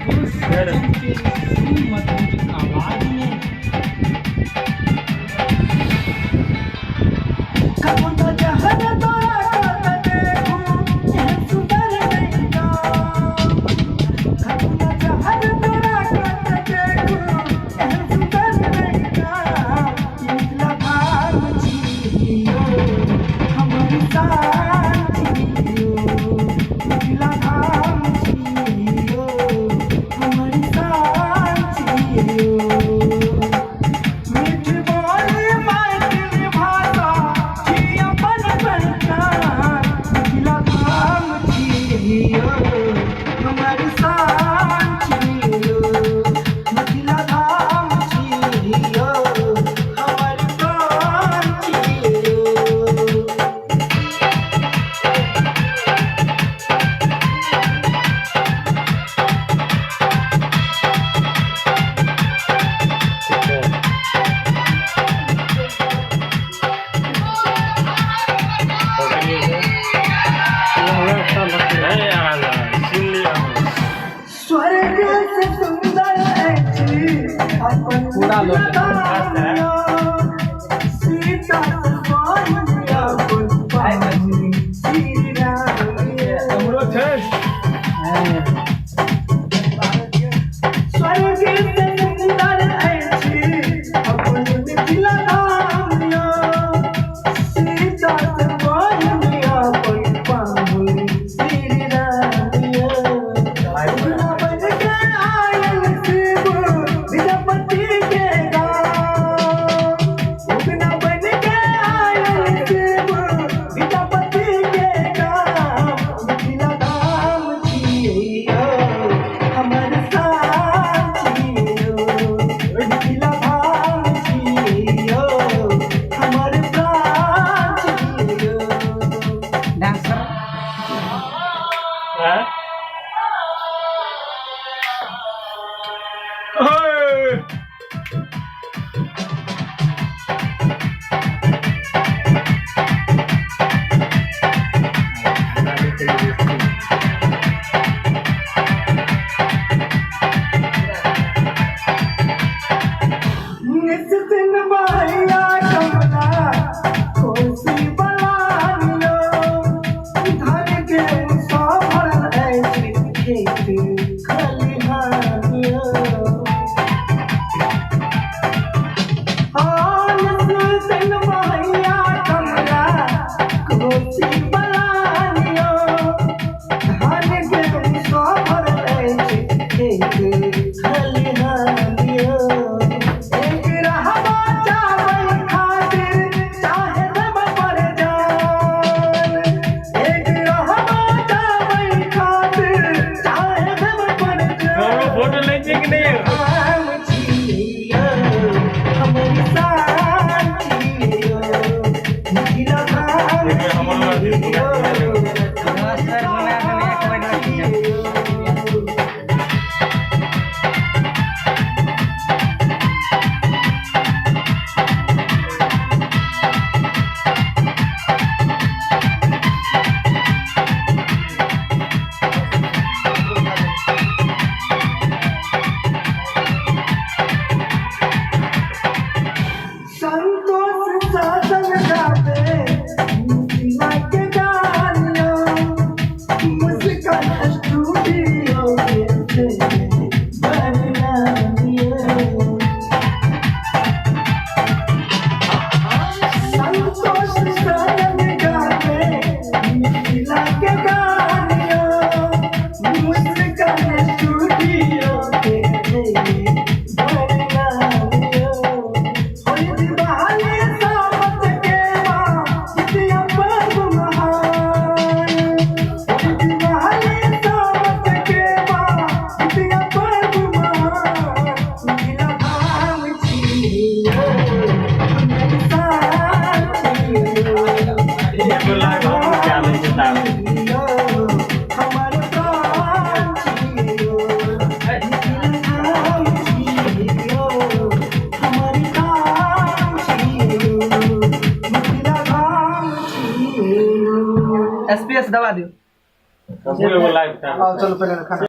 उस सनम के इसी मधुर आवाज में कबो तो जहर तोरा करत देखूं यह सुंदर नहीं का कबो तो जहर तोरा करत देखूं यह सुंदर नहीं का निकला भाग छियो हमारी शान छियो निकला भाग छियो हमारी शान छियो मीठ बोली माटी भाषा छी अपन पहचान निकला भाग छियो हमारी शान छियो निकला भाग छियो हमारी प्राण छियो स्वर्ग से सुंदर ऐसी अपन पूरा लोग सीता सवारिया अपन श्री राम हमरो छै स्वर्ग से सुंदर ऐसी अपन मिथिला धाम सीता सवारिया अपन पावन श्री राम उगना बन के आयल शिव विद्यापति के गाँव उगना बन के आयल शिव विद्यापति के गाँव मिथिला धाम छियो हमर शान छियो मिथिला धाम छियो हमर प्राण छियो डांसर हैं ओए निस दिन माया कमला कोसी बलानियो धन के सफल ऐसी खेत खलिहानियो निस दिन माया कमला कोसी बलानियो धन के सफल ऐसी खेत खलिहानियो एक रहबा चावल खातिर चाहे देब पर जान एक रहबा चावल खातिर चाहे देब पर हमरो जान फोटो ले छै कि नहीं हम छियो हमारी शान छियो मिथिला धाम हमरो छियो नमस्कार बोला मैंने एक बार संतोष साधन गावे मिथिला के गानियो मुस्कान स्टूडियो के बनानियो संतोष साधन गावे मिथिला के गानियो मुस्कान स्टूडियो के बनानियो होई दिवाली सावत के माँ जितिया पर्व महान होई दिवाली सावत के माँ जितिया पर्व महान मिथिला धाम छियो हमारी शान छियो एगो लाइव हम चैनल के नाम छियो हमारे प्राण छियो मिथिला धाम छियो हमारी धाम छियो मिथिला धाम छियो एसपीएस दबा दियो हमरो एगो लाइव था आओ चलो पहले खाना